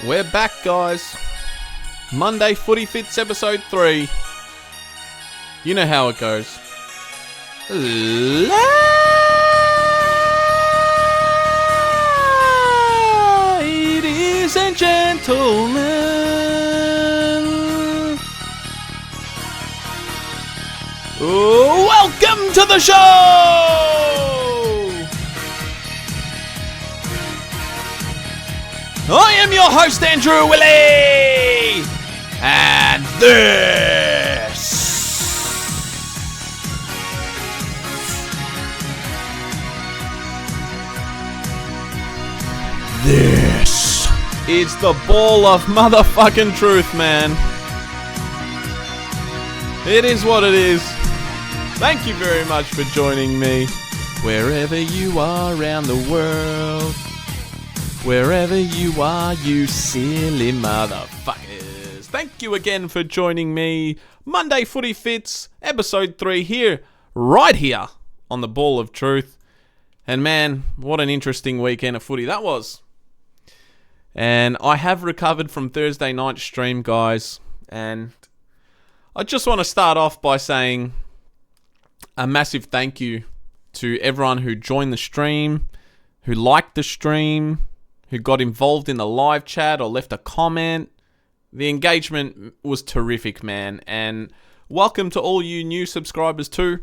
We're back, guys. Monday Footy Fits episode 3. You know how it goes. Ladies and gentlemen, welcome to the show! I am your host, Andrew Illy, and this is the ball of motherfucking truth, man. It is what it is. Thank you very much for joining me, wherever you are around the world. Wherever you are, you silly motherfuckers. Thank you again for joining me. Monday Footy Fits, episode 3 here, right here on the Ball of Truth. And man, what an interesting weekend of footy that was. And I have recovered from Thursday night stream, guys. And I just want to start off by saying a massive thank you to everyone who joined the stream, who liked the stream, who got involved in the live chat or left a comment. The engagement was terrific, man. And welcome to all you new subscribers too.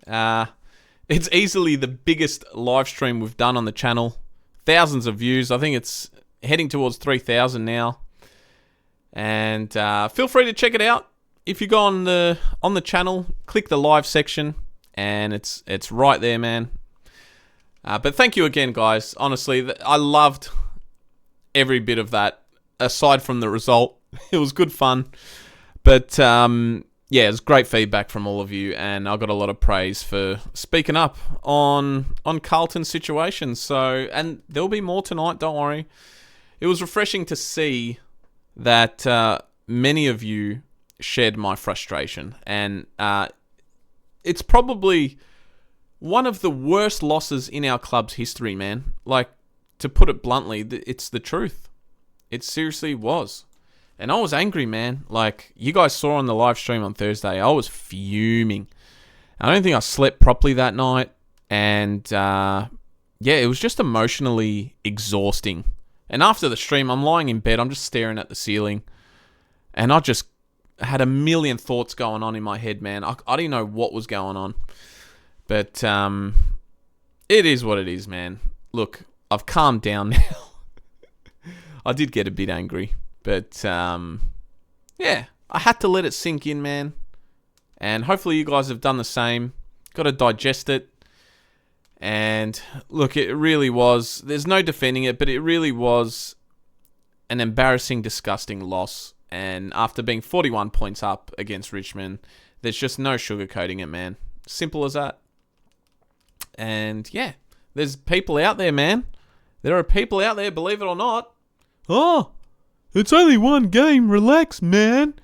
It's easily the biggest live stream we've done on the channel. Thousands of views. I think it's heading towards 3,000 now. And feel free to check it out. If you go on the channel, click the live section, and it's right there, man. But thank you again, guys. Honestly, I loved every bit of that, aside from the result. It was good fun. But, yeah, it was great feedback from all of you, and I got a lot of praise for speaking up on Carlton's situation. So, and there'll be more tonight, don't worry. It was refreshing to see that many of you shared my frustration. And it's probably one of the worst losses in our club's history, man. Like, to put it bluntly, it's the truth. It seriously was. And I was angry, man. Like, you guys saw on the live stream on Thursday, I was fuming. I don't think I slept properly that night. And, yeah, it was just emotionally exhausting. And after the stream, I'm lying in bed, I'm just staring at the ceiling. And I just had a million thoughts going on in my head, man. I didn't know what was going on. But it is what it is, man. Look, I've calmed down now. I did get a bit angry. But, yeah, I had to let it sink in, man. And hopefully you guys have done the same. Got to digest it. And, look, it really was. There's no defending it, but it really was an embarrassing, disgusting loss. And after being 41 points up against Richmond, there's just no sugarcoating it, man. Simple as that. And, yeah, there's people out there, man. There are people out there, believe it or not. Oh, it's only one game. Relax, man.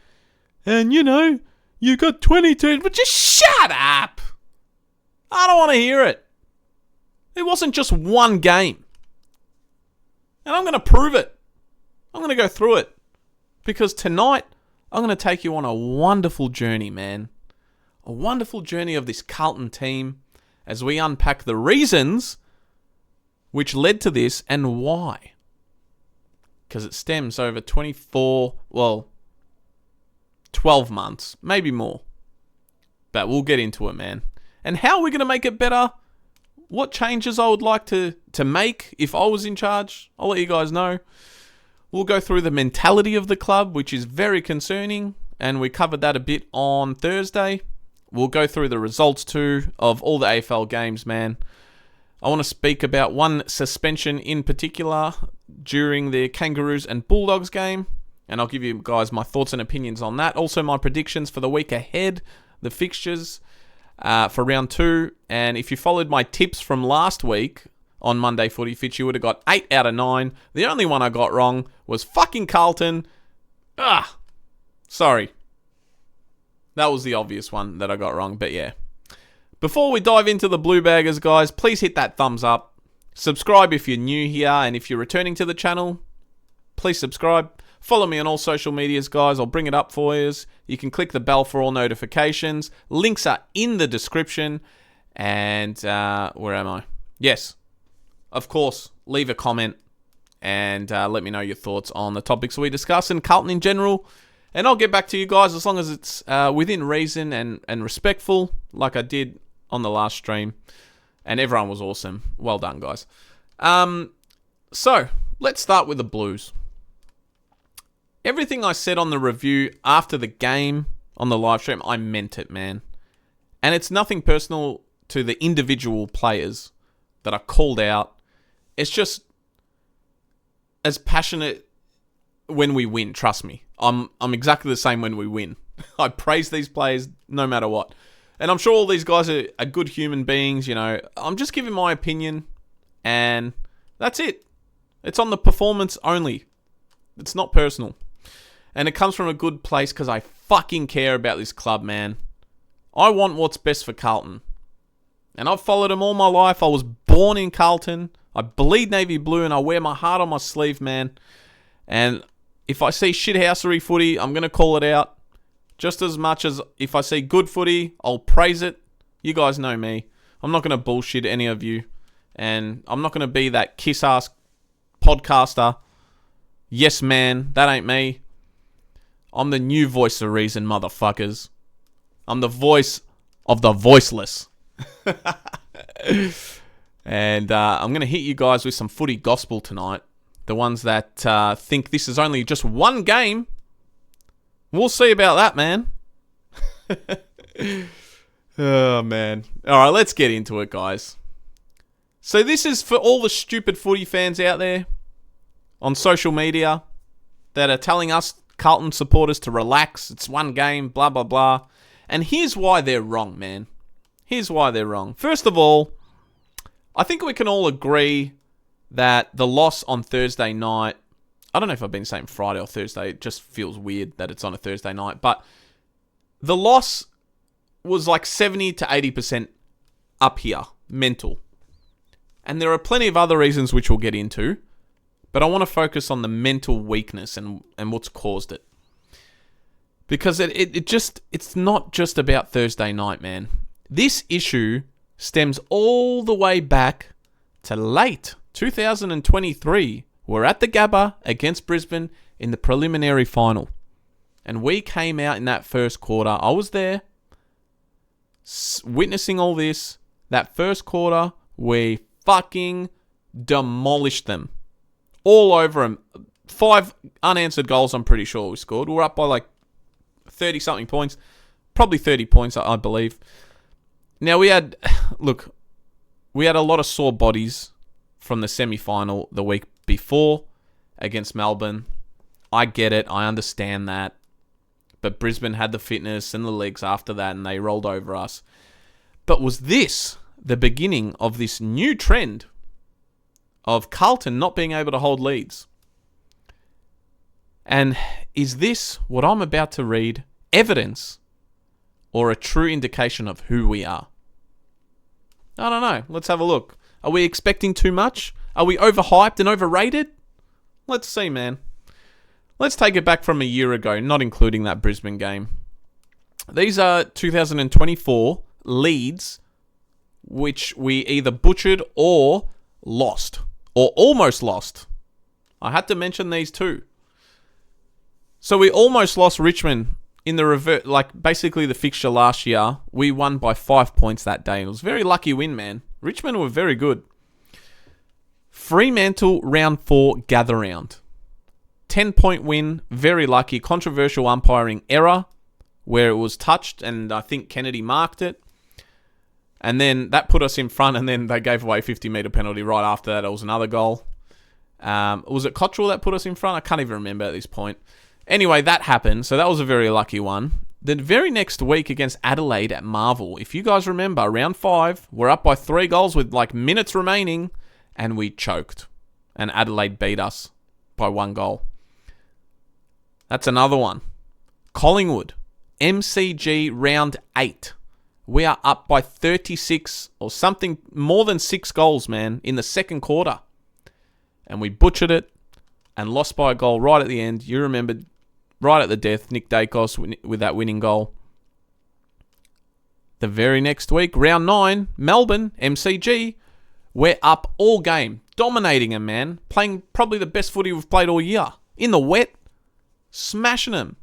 And, you know, you got 22. But just shut up. I don't want to hear it. It wasn't just one game. And I'm going to prove it. I'm going to go through it. Because tonight, I'm going to take you on a wonderful journey, man. A wonderful journey of this Carlton team as we unpack the reasons which led to this and why. Because it stems over 12 months, maybe more. But we'll get into it, man. And how are we going to make it better? What changes I would like to make if I was in charge? I'll let you guys know. We'll go through the mentality of the club, which is very concerning, and we covered that a bit on Thursday. We'll go through the results too of all the AFL games, man. I want to speak about one suspension in particular during the Kangaroos and Bulldogs game, and I'll give you guys my thoughts and opinions on that. Also, my predictions for the week ahead, the fixtures for round 2, and if you followed my tips from last week on Monday Footy Fits, you would have got 8 out of 9. The only one I got wrong was fucking Carlton. Sorry. That was the obvious one that I got wrong, but yeah. Before we dive into the bluebaggers, guys, please hit that thumbs up. Subscribe if you're new here, and if you're returning to the channel, please subscribe. Follow me on all social medias, guys. I'll bring it up for you. You can click the bell for all notifications. Links are in the description. And where am I? Yes, of course, leave a comment and let me know your thoughts on the topics we discuss and Carlton in general. And I'll get back to you guys as long as it's within reason and respectful, like I did on the last stream. And everyone was awesome. Well done, guys. So, let's start with the Blues. Everything I said on the review after the game on the live stream, I meant it, man. And it's nothing personal to the individual players that are called out. It's just as passionate when we win, trust me. I'm exactly the same when we win. I praise these players no matter what. And I'm sure all these guys are good human beings, you know. I'm just giving my opinion and that's it. It's on the performance only. It's not personal. And it comes from a good place because I fucking care about this club, man. I want what's best for Carlton. And I've followed them all my life. I was born in Carlton. I bleed navy blue and I wear my heart on my sleeve, man. And if I see shithousery footy, I'm going to call it out. Just as much as if I see good footy, I'll praise it. You guys know me. I'm not going to bullshit any of you. And I'm not going to be that kiss-ass podcaster. Yes, man. That ain't me. I'm the new voice of reason, motherfuckers. I'm the voice of the voiceless. And I'm going to hit you guys with some footy gospel tonight. The ones that think this is only just one game. We'll see about that, man. Oh, man. All right, let's get into it, guys. So this is for all the stupid footy fans out there on social media that are telling us Carlton supporters to relax. It's one game, blah, blah, blah. And here's why they're wrong, man. Here's why they're wrong. First of all, I think we can all agree that the loss on Thursday night, I don't know if I've been saying Friday or Thursday, it just feels weird that it's on a Thursday night, but the loss was like 70 to 80% up here, mental. And there are plenty of other reasons which we'll get into, but I want to focus on the mental weakness and what's caused it. Because it's not just about Thursday night, man. This issue stems all the way back to late 2023. We're at the Gabba against Brisbane in the preliminary final. And we came out in that first quarter. I was there, witnessing all this. That first quarter, we fucking demolished them. All over them. 5 unanswered goals, I'm pretty sure we scored. We're up by like 30-something points. Probably 30 points, I believe. Now, we had a lot of sore bodies from the semi-final the week before against Melbourne. I get it. I understand that. But Brisbane had the fitness and the legs after that, and they rolled over us. But was this the beginning of this new trend of Carlton not being able to hold leads? And is this, what I'm about to read, evidence or a true indication of who we are? I don't know. Let's have a look. Are we expecting too much? Are we overhyped and overrated? Let's see, man. Let's take it back from a year ago, not including that Brisbane game. These are 2024 leads, which we either butchered or lost, or almost lost. I had to mention these two. So we almost lost Richmond in the basically the fixture last year. We won by 5 points that day. It was a very lucky win, man. Richmond were very good. Fremantle round 4 gather round. 10-point win, very lucky. Controversial umpiring error where it was touched, and I think Kennedy marked it. And then that put us in front, and then they gave away a 50-metre penalty right after that. It was another goal. Was it Cottrell that put us in front? I can't even remember at this point. Anyway, that happened, so that was a very lucky one. The very next week against Adelaide at Marvel, if you guys remember, round 5, we're up by 3 goals with like minutes remaining, and we choked. And Adelaide beat us by 1 goal. That's another one. Collingwood, MCG round 8. We are up by 36 or something, more than 6 goals, man, in the second quarter. And we butchered it. and lost by a goal right at the end. You remembered right at the death, Nick Dacos with that winning goal. The very next week, round 9, Melbourne, MCG, we're up all game, dominating them, man. Playing probably the best footy we've played all year. In the wet, smashing them.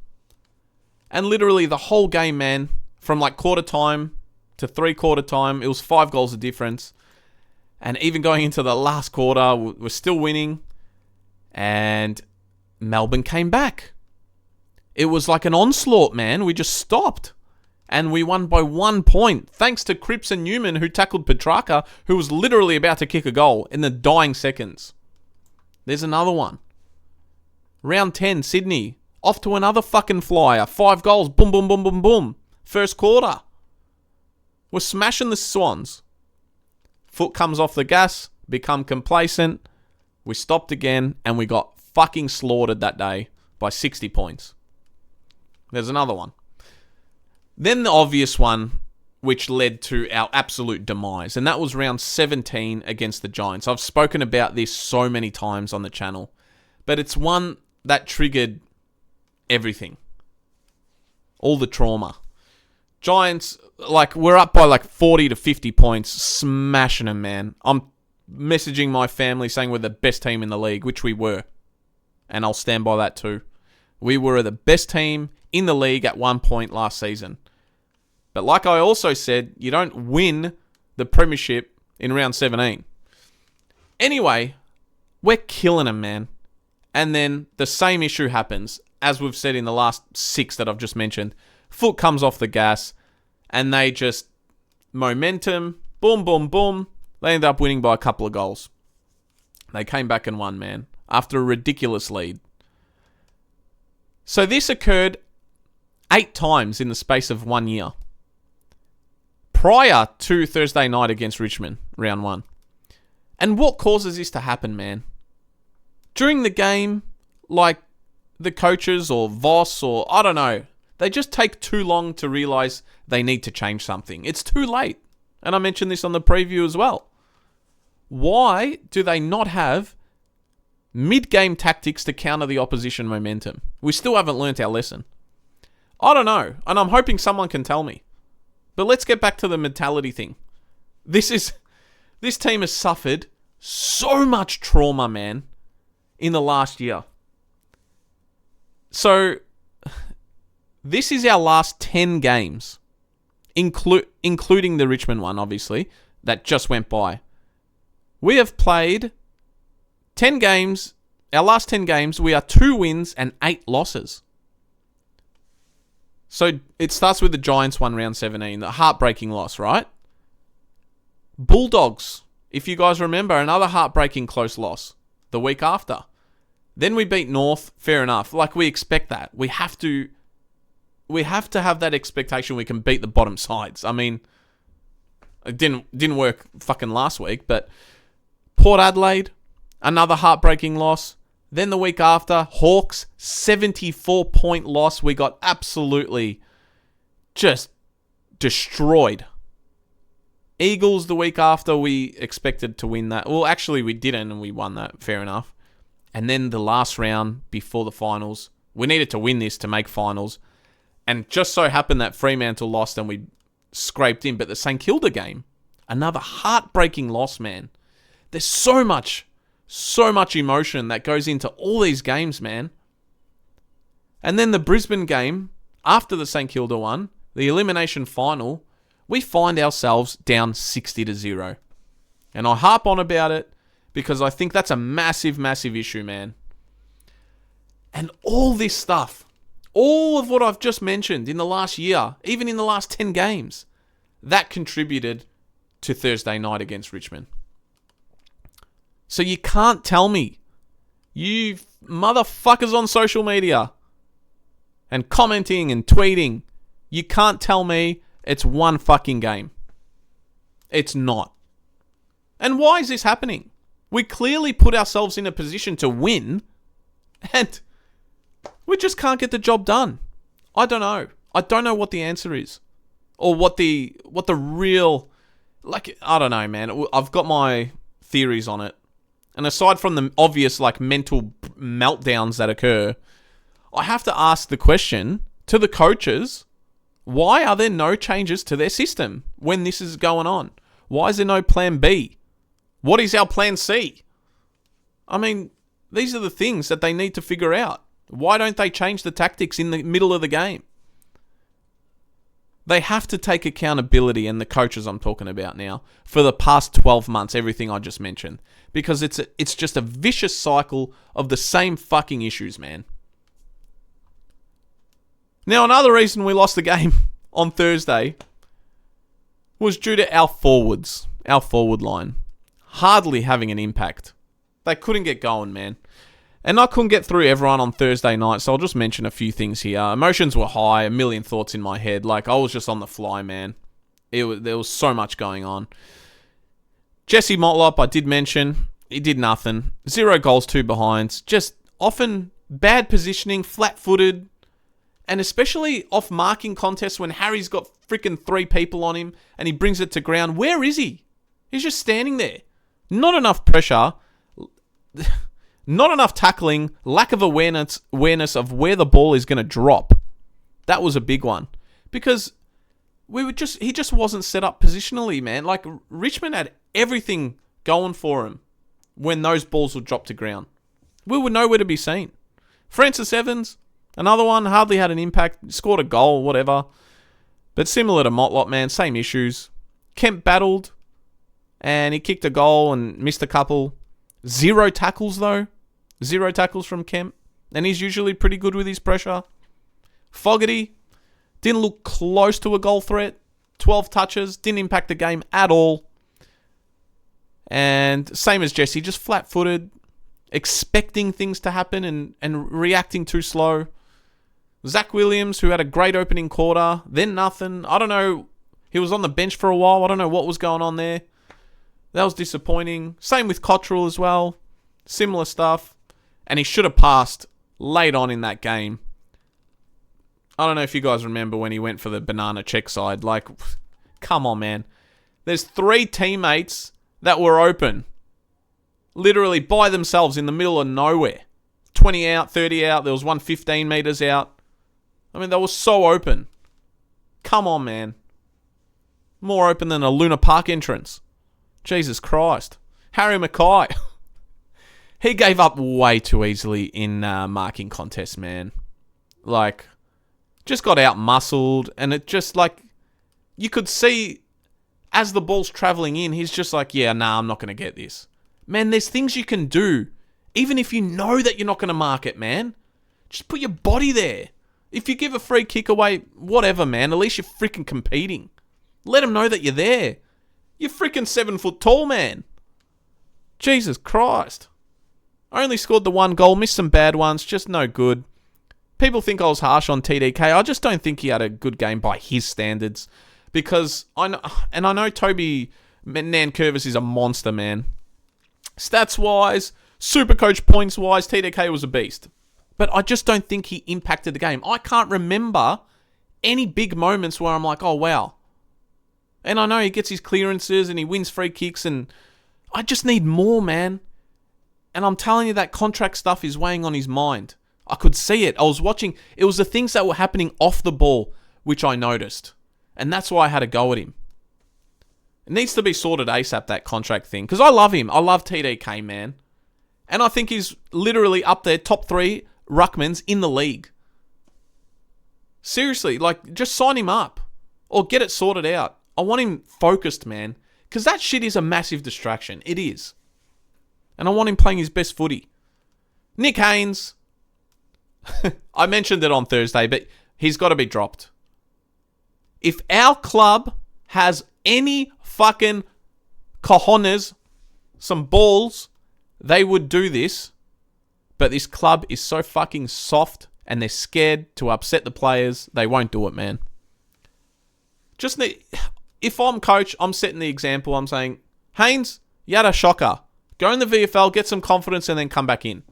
And literally the whole game, man, from like quarter time to 3/4 time, it was 5 goals of difference. And even going into the last quarter, we're still winning. And Melbourne came back. It was like an onslaught, man. We just stopped. And we won by 1 point, thanks to Cripps and Newman, who tackled Petrarca, who was literally about to kick a goal in the dying seconds. There's another one. Round 10, Sydney. Off to another fucking flyer. 5 goals. Boom, boom, boom, boom, boom. First quarter. We're smashing the Swans. Foot comes off the gas. Become complacent. We stopped again. And we got fucking slaughtered that day by 60 points. There's another one. Then the obvious one, which led to our absolute demise, and that was round 17 against the Giants. I've spoken about this so many times on the channel, but it's one that triggered everything. All the trauma. Giants, we're up by 40 to 50 points, smashing them, man. I'm messaging my family saying we're the best team in the league, which we were, and I'll stand by that too. We were the best team in the league at one point last season. But like I also said, you don't win the premiership in round 17. Anyway, we're killing them, man. And then the same issue happens, as we've said in the last 6 that I've just mentioned. Foot comes off the gas, and they just momentum, boom, boom, boom. They end up winning by a couple of goals. They came back and won, man, after a ridiculous lead. So this occurred 8 times in the space of 1 year. Prior to Thursday night against Richmond, round 1. And what causes this to happen, man? During the game, the coaches or Voss or I don't know, they just take too long to realise they need to change something. It's too late. And I mentioned this on the preview as well. Why do they not have mid-game tactics to counter the opposition momentum? We still haven't learnt our lesson. I don't know, and I'm hoping someone can tell me. But let's get back to the mentality thing. This team has suffered so much trauma, man, in the last year. So, this is our last 10 games, including the Richmond one, obviously, that just went by. We have played 10 games. Our last 10 games, we are 2 wins and 8 losses. So it starts with the Giants one, round 17, the heartbreaking loss, right? Bulldogs, if you guys remember, another heartbreaking close loss the week after. Then we beat North, fair enough. We expect that. We have to have that expectation we can beat the bottom sides. I mean, it didn't work fucking last week, but Port Adelaide, another heartbreaking loss. Then the week after, Hawks, 74-point loss. We got absolutely just destroyed. Eagles, the week after, we expected to win that. Well, actually, we didn't, and we won that. Fair enough. And then the last round before the finals, we needed to win this to make finals. And just so happened that Fremantle lost and we scraped in. But the St Kilda game, another heartbreaking loss, man. There's so much emotion that goes into all these games, man. And then the Brisbane game, after the St Kilda one, the elimination final, we find ourselves down 60-0. And I harp on about it because I think that's a massive, massive issue, man. And all this stuff, all of what I've just mentioned in the last year, even in the last 10 games, that contributed to Thursday night against Richmond. So you can't tell me, you motherfuckers on social media and commenting and tweeting, you can't tell me it's one fucking game. It's not. And why is this happening? We clearly put ourselves in a position to win and we just can't get the job done. I don't know. I don't know what the answer is. Or what the real... I don't know, man. I've got my theories on it. and aside from the obvious like mental meltdowns that occur, I have to ask the question to the coaches, why are there no changes to their system when this is going on? Why is there no plan B? What is our plan C? I mean, these are the things that they need to figure out. Why don't they change the tactics in the middle of the game? They have to take accountability, and the coaches I'm talking about now, for the past 12 months, everything I just mentioned. Because it's just a vicious cycle of the same fucking issues, man. Now, another reason we lost the game on Thursday was due to our forwards, our forward line, hardly having an impact. They couldn't get going, man. And I couldn't get through everyone on Thursday night, so I'll just mention a few things here. Emotions were high, a million thoughts in my head. Like, I was just on the fly, man. There was so much going on. Jesse Motlop, I did mention, he did nothing. 0 goals, 2 behinds. Just often bad positioning, flat-footed, and especially off marking contests when Harry's got freaking 3 people on him and he brings it to ground. Where is he? He's just standing there. Not enough pressure. Not enough tackling, lack of awareness of where the ball is going to drop. That was a big one. Because he just wasn't set up positionally, man. Like, Richmond had everything going for him when those balls would drop to ground. We were nowhere to be seen. Francis Evans, another one, hardly had an impact, scored a goal, whatever. But similar to Motlop, man, same issues. Kemp battled, and he kicked a goal and missed a couple. 0 tackles, though. 0 tackles from Kemp. And he's usually pretty good with his pressure. Fogarty didn't look close to a goal threat. 12 touches. Didn't impact the game at all. And same as Jesse, just flat-footed. Expecting things to happen and reacting too slow. Zach Williams, who had a great opening quarter. Then nothing. I don't know. He was on the bench for a while. I don't know what was going on there. That was disappointing. Same with Cottrell as well. Similar stuff. And he should have passed late on in that game. I don't know if you guys remember when he went for the banana check side. Like, come on, man. There's 3 teammates that were open. Literally by themselves in the middle of nowhere. 20 out, 30 out. There was one 15 meters out. I mean, they were so open. Come on, man. More open than a Luna Park entrance. Jesus Christ. Harry Mackay. He gave up way too easily in marking contests, man. Like, just got out-muscled. And it just, like, you could see as the ball's travelling in, he's just like, yeah, nah, I'm not going to get this. Man, there's things you can do. Even if you know that you're not going to mark it, man. Just put your body there. If you give a free kick away, whatever, man. At least you're freaking competing. Let them know that you're there. You're freaking 7 foot tall, man. Jesus Christ. I only scored the 1 goal, missed some bad ones, just no good. People think I was harsh on TDK. I just don't think he had a good game by his standards. Because I know Toby Nankervis is a monster, man. Stats-wise, Supercoach points-wise, TDK was a beast. But I just don't think he impacted the game. I can't remember any big moments where I'm like, oh, wow. And I know he gets his clearances and he wins free kicks, and I just need more, man. And I'm telling you, that contract stuff is weighing on his mind. I could see it. I was watching. It was the things that were happening off the ball which I noticed. And that's why I had a go at him. It needs to be sorted ASAP, that contract thing. Because I love him. I love TDK, man. And I think he's literally up there, top 3 ruckmans in the league. Seriously, like, just sign him up. Or get it sorted out. I want him focused, man. Because that shit is a massive distraction. It is. And I want him playing his best footy. Nick Haynes. I mentioned it on Thursday, but he's got to be dropped. If our club has any fucking cojones, some balls, they would do this. But this club is so fucking soft and they're scared to upset the players. They won't do it, man. If I'm coach, I'm setting the example. I'm saying, Haynes, you had a shocker. Go in the VFL, get some confidence, and then come back in.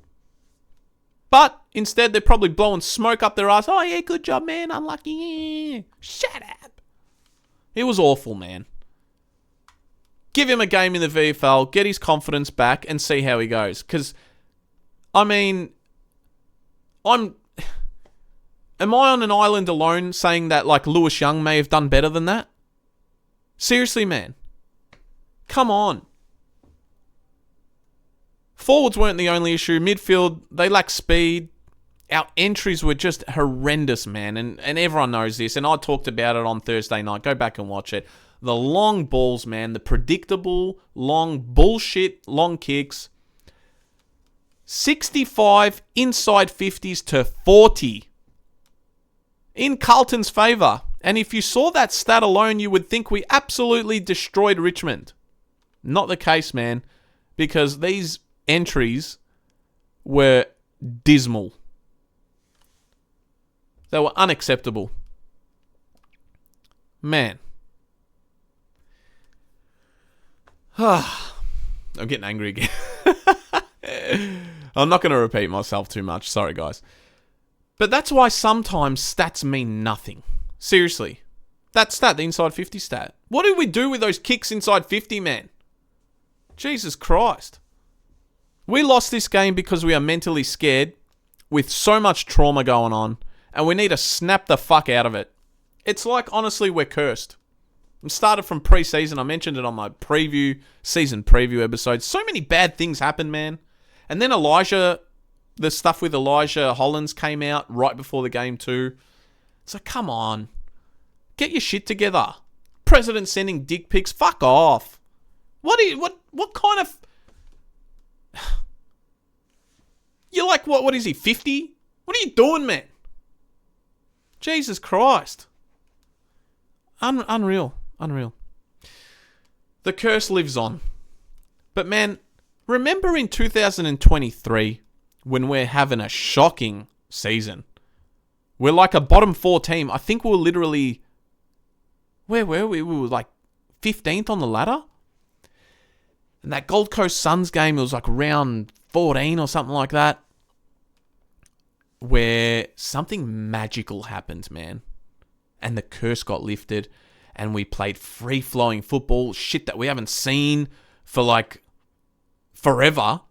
But instead, they're probably blowing smoke up their ass. Oh, yeah, good job, man. Unlucky. Yeah. Shut up. It was awful, man. Give him a game in the VFL, get his confidence back, and see how he goes. Because, I mean, am I on an island alone saying that, like, Lewis Young may have done better than that? Seriously, man. Come on. Forwards weren't the only issue. Midfield, they lack speed. Our entries were just horrendous, man. And everyone knows this. And I talked about it on Thursday night. Go back and watch it. The long balls, man. The predictable, long bullshit, long kicks. 65 inside 50s to 40. In Carlton's favour. And if you saw that stat alone, you would think we absolutely destroyed Richmond. Not the case, man. Because these entries were dismal. They were unacceptable. Man. I'm getting angry again. I'm not going to repeat myself too much. Sorry, guys. But that's why sometimes stats mean nothing. Seriously. That stat, the inside 50 stat. What did we do with those kicks inside 50, man? Jesus Christ. We lost this game because we are mentally scared with so much trauma going on, and we need to snap the fuck out of it. It's like, honestly, we're cursed. It started from pre-season. I mentioned it on my season preview episode. So many bad things happened, man. And then the stuff with Elijah Hollands came out right before the game too. So come on. Get your shit together. President sending dick pics. Fuck off. What kind of... You're like, what is he, 50? What are you doing, man? Jesus Christ. Unreal. The curse lives on. But man, remember in 2023 when we're having a shocking season? We're like a bottom 4 team. I think we were literally... Where were we? We were like 15th on the ladder. And that Gold Coast Suns game, it was like round 14 or something like that, where something magical happened, man. And the curse got lifted, and we played free-flowing football, shit that we haven't seen for like forever.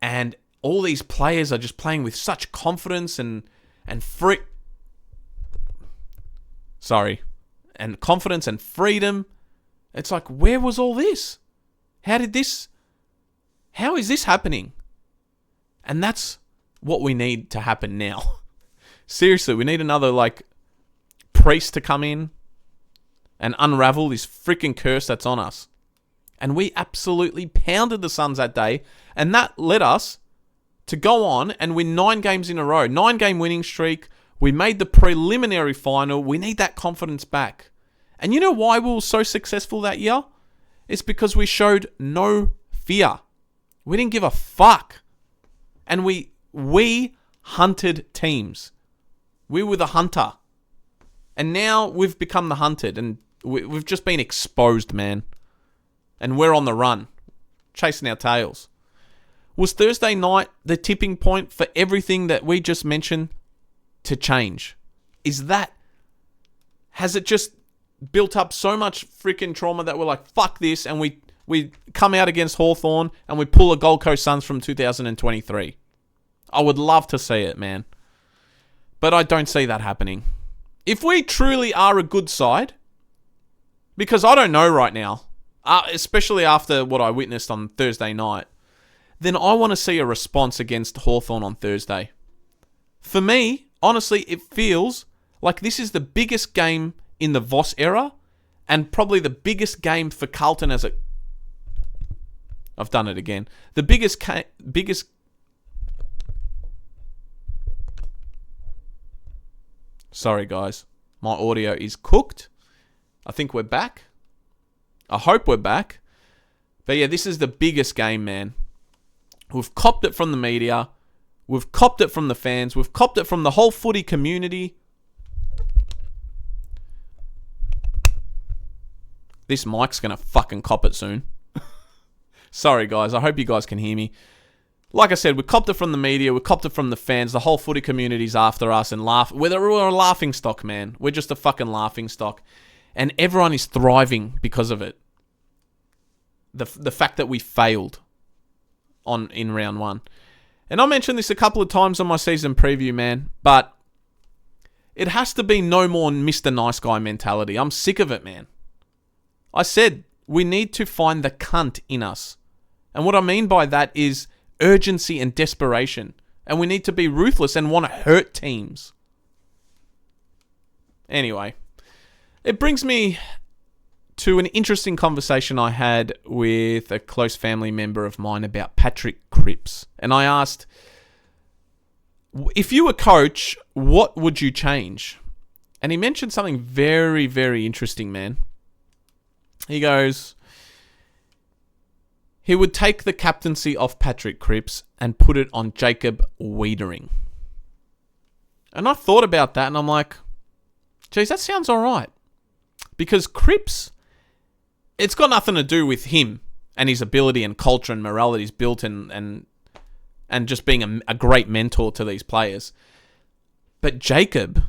And all these players are just playing with such confidence and confidence and freedom. It's like, where was all this? How is this happening? And that's what we need to happen now. Seriously, we need another, like, priest to come in and unravel this freaking curse that's on us. And we absolutely pounded the Suns that day, and that led us to go on and win 9 games in a row. 9-game winning streak. We made the preliminary final. We need that confidence back. And you know why we were so successful that year? It's because we showed no fear. We didn't give a fuck. And we hunted teams. We were the hunter. And now we've become the hunted. And we've just been exposed, man. And we're on the run. Chasing our tails. Was Thursday night the tipping point for everything that we just mentioned to change? Has it just built up so much freaking trauma that we're like, fuck this, and we come out against Hawthorn and we pull a Gold Coast Suns from 2023? I would love to see it, man. But I don't see that happening. If we truly are a good side, because I don't know right now, especially after what I witnessed on Thursday night, then I want to see a response against Hawthorn on Thursday. For me, honestly, it feels like this is the biggest game in the Voss era, and probably the biggest game for Carlton as a... I've done it again. The biggest... Sorry, guys. My audio is cooked. I think we're back. I hope we're back. But yeah, this is the biggest game, man. We've copped it from the media. We've copped it from the fans. We've copped it from the whole footy community. This mic's going to fucking cop it soon. Sorry, guys. I hope you guys can hear me. Like I said, we copped it from the media. We copped it from the fans. The whole footy community's after us and laugh. We're a laughing stock, man. We're just a fucking laughing stock. And everyone is thriving because of it. the fact that we failed in round one. And I mentioned this a couple of times on my season preview, man, but it has to be no more Mr. Nice Guy mentality. I'm sick of it, man. I said we need to find the cunt in us. And what I mean by that is urgency and desperation. And we need to be ruthless and want to hurt teams. Anyway, it brings me to an interesting conversation I had with a close family member of mine about Patrick Cripps. And I asked, if you were coach, what would you change? And he mentioned something very, very interesting, man. He goes, he would take the captaincy off Patrick Cripps and put it on Jacob Wiedering. And I thought about that and I'm like, geez, that sounds all right. Because Cripps, it's got nothing to do with him and his ability and culture and morale that he's built and just being a great mentor to these players. But Jacob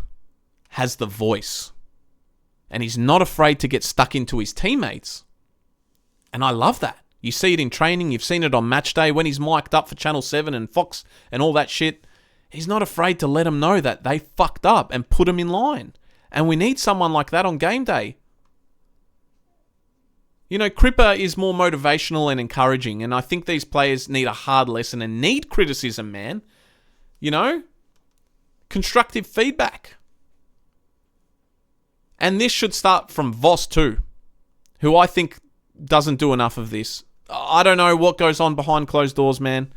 has the voice. And he's not afraid to get stuck into his teammates. And I love that. You see it in training. You've seen it on match day when he's mic'd up for Channel 7 and Fox and all that shit. He's not afraid to let them know that they fucked up and put them in line. And we need someone like that on game day. You know, Cripper is more motivational and encouraging. And I think these players need a hard lesson and need criticism, man. You know? Constructive feedback. And this should start from Voss too, who I think doesn't do enough of this. I don't know what goes on behind closed doors, man.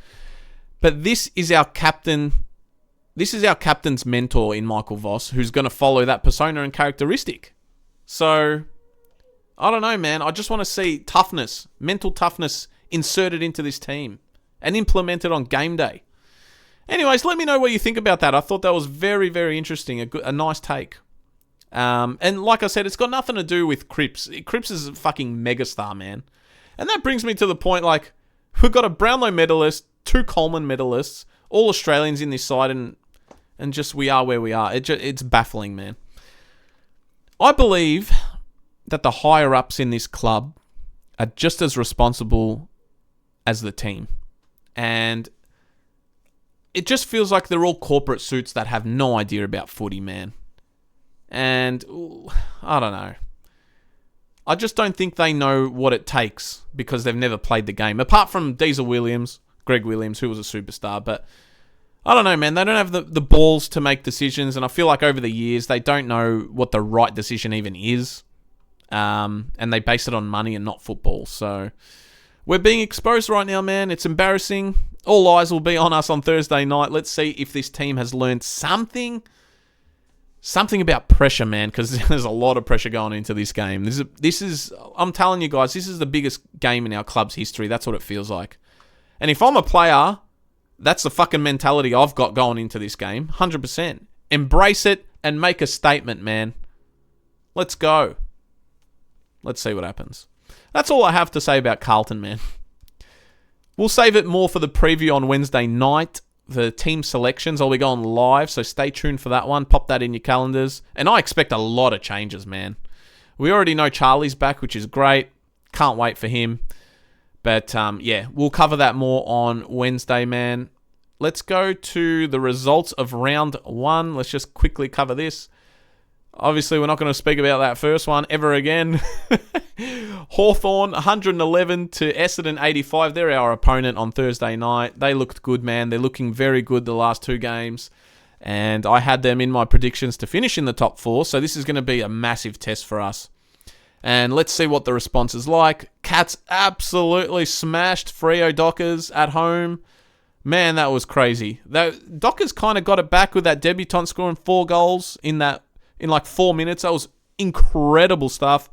But this is our captain. This is our captain's mentor in Michael Voss, who's going to follow that persona and characteristic. So, I don't know, man. I just want to see toughness, mental toughness inserted into this team and implemented on game day. Anyways, let me know what you think about that. I thought that was very, very interesting. A nice take. And like I said, it's got nothing to do with Cripps. Cripps is a fucking megastar, man. And that brings me to the point, like, we've got a Brownlow medalist, 2 Coleman medalists, all Australians in this side, and just we are where we are. It's baffling, man. I believe that the higher-ups in this club are just as responsible as the team. And it just feels like they're all corporate suits that have no idea about footy, man. And I don't know. I just don't think they know what it takes because they've never played the game. Apart from Diesel Williams, Greg Williams, who was a superstar. But I don't know, man. They don't have the balls to make decisions. And I feel like over the years, they don't know what the right decision even is. And they base it on money and not football. So we're being exposed right now, man. It's embarrassing. All eyes will be on us on Thursday night. Let's see if this team has learned something about pressure, man, because there's a lot of pressure going into this game. This is, I'm telling you guys, this is the biggest game in our club's history. That's what it feels like. And if I'm a player, that's the fucking mentality I've got going into this game. 100%. Embrace it and make a statement, man. Let's go. Let's see what happens. That's all I have to say about Carlton, man. We'll save it more for the preview on Wednesday night. The team selections, I'll be going live, so stay tuned for that one. Pop that in your calendars. And I expect a lot of changes, man. We already know Charlie's back, which is great. Can't wait for him. But, yeah, we'll cover that more on Wednesday, man. Let's go to the results of round 1. Let's just quickly cover this. Obviously, we're not going to speak about that first one ever again. Hawthorn 111 to Essendon 85. They're our opponent on Thursday night. They looked good, man. They're looking very good the last 2 games. And I had them in my predictions to finish in the top 4. So this is going to be a massive test for us. And let's see what the response is like. Cats absolutely smashed Freo Dockers at home. Man, that was crazy. Dockers kind of got it back with that debutant scoring 4 goals in like 4 minutes. That was incredible stuff.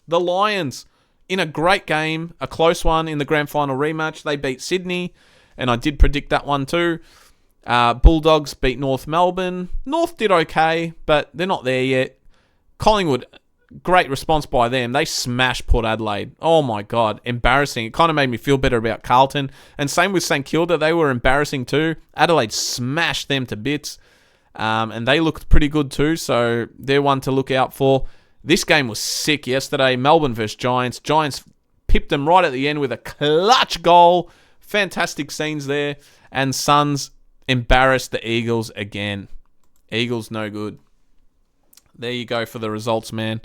The Lions, in a great game, a close one in the grand final rematch. They beat Sydney, and I did predict that one too. Bulldogs beat North Melbourne. North did okay, but they're not there yet. Collingwood, great response by them. They smashed Port Adelaide. Oh my God, embarrassing. It kind of made me feel better about Carlton. And same with St Kilda, they were embarrassing too. Adelaide smashed them to bits. And they looked pretty good too, so they're one to look out for. This game was sick yesterday. Melbourne versus Giants. Giants pipped them right at the end with a clutch goal. Fantastic scenes there. And Suns embarrassed the Eagles again. Eagles no good. There you go for the results, man.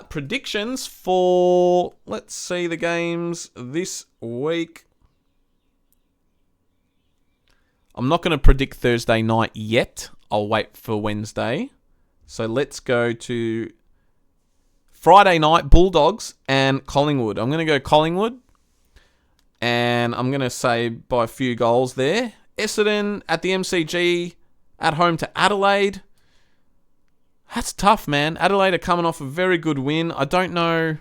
Predictions for, let's see, the games this week. I'm not going to predict Thursday night yet. I'll wait for Wednesday. So let's go to Friday night, Bulldogs and Collingwood. I'm going to go Collingwood. And I'm going to say by a few goals there. Essendon at the MCG at home to Adelaide. That's tough, man. Adelaide are coming off a very good win. I don't know.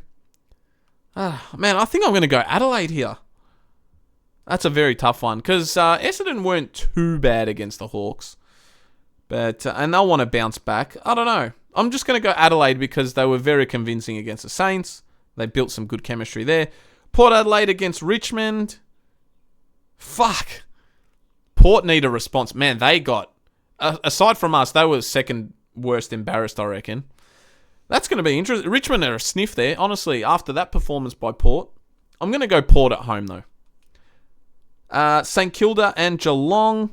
Man, I think I'm going to go Adelaide here. That's a very tough one because Essendon weren't too bad against the Hawks. But and they'll want to bounce back. I don't know. I'm just going to go Adelaide because they were very convincing against the Saints. They built some good chemistry there. Port Adelaide against Richmond. Fuck. Port need a response. Man, they got... aside from us, they were second worst embarrassed, I reckon. That's going to be interesting. Richmond are a sniff there, honestly, after that performance by Port. I'm going to go Port at home, though. St Kilda and Geelong.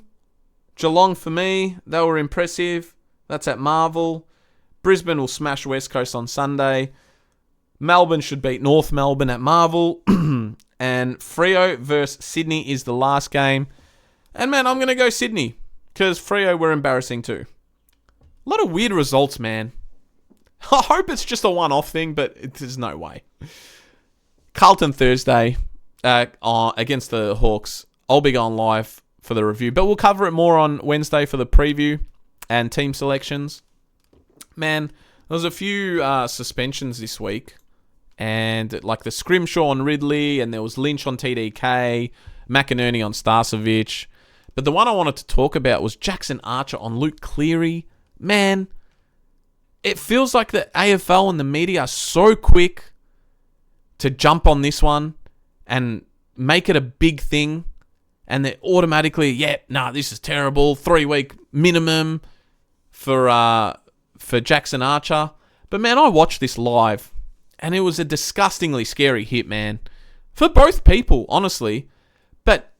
Geelong, for me, they were impressive. That's at Marvel. Brisbane will smash West Coast on Sunday. Melbourne should beat North Melbourne at Marvel. And Freo versus Sydney is the last game. And, man, I'm going to go Sydney because Freo were embarrassing too. A lot of weird results, man. I hope it's just a one-off thing, but there's no way. Carlton Thursday against the Hawks. I'll be going live for the review, but we'll cover it more on Wednesday for the preview and team selections. Man, there was a few suspensions this week, and like the Scrimshaw on Ridley, and there was Lynch on TDK, McInerney on Starcevic. But the one I wanted to talk about was Jackson Archer on Luke Cleary. Man, it feels like the AFL and the media are so quick to jump on this one and make it a big thing. And they're automatically, this is terrible. 3-week minimum for Jackson Archer. But, man, I watched this live, and it was a disgustingly scary hit, man. For both people, honestly. But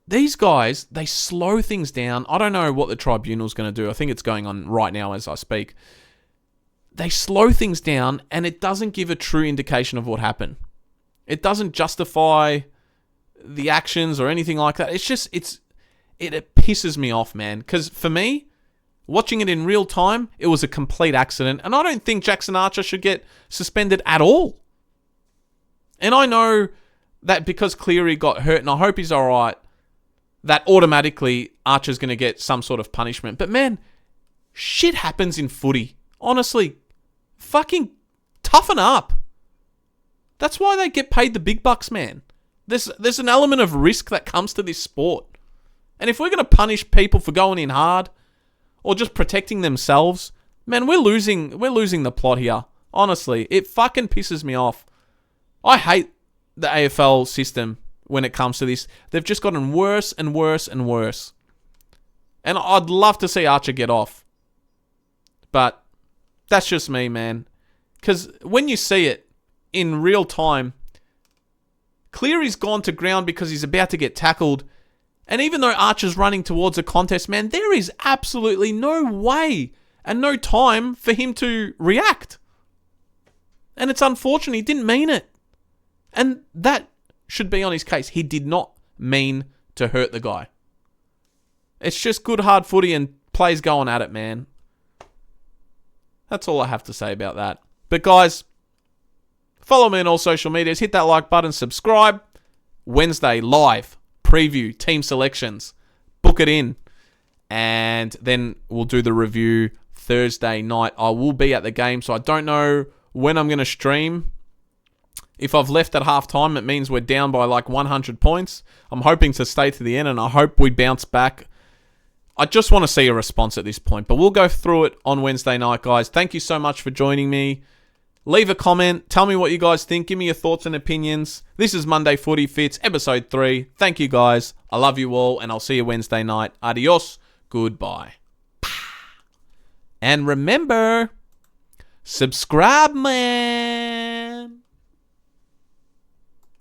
these guys, they slow things down. I don't know what the tribunal's going to do. I think it's going on right now as I speak. They slow things down, and it doesn't give a true indication of what happened. It doesn't justify the actions or anything like that. It's just, it pisses me off, man. Because for me, watching it in real time, it was a complete accident. And I don't think Jackson Archer should get suspended at all. And I know that because Cleary got hurt, and I hope he's all right, that automatically Archer's going to get some sort of punishment. But man, shit happens in footy. Honestly, fucking toughen up. That's why they get paid the big bucks, man. There's an element of risk that comes to this sport. And if we're going to punish people for going in hard or just protecting themselves, man, we're losing the plot here. Honestly, it fucking pisses me off. I hate the AFL system when it comes to this. They've just gotten worse and worse and worse. And I'd love to see Archer get off. But that's just me, man. Because when you see it in real time, Cleary's gone to ground because he's about to get tackled. And even though Archer's running towards a contest, man, there is absolutely no way and no time for him to react. And it's unfortunate. He didn't mean it. And that should be on his case. He did not mean to hurt the guy. It's just good hard footy and players going at it, man. That's all I have to say about that. But guys, follow me on all social medias. Hit that like button. Subscribe. Wednesday, live. Preview. Team selections. Book it in. And then we'll do the review Thursday night. I will be at the game, so I don't know when I'm going to stream. If I've left at halftime, it means we're down by like 100 points. I'm hoping to stay to the end, and I hope we bounce back. I just want to see a response at this point, but we'll go through it on Wednesday night, guys. Thank you so much for joining me. Leave a comment. Tell me what you guys think. Give me your thoughts and opinions. This is Monday Footy Fits, episode 3. Thank you, guys. I love you all, and I'll see you Wednesday night. Adios. Goodbye. And remember, subscribe, man.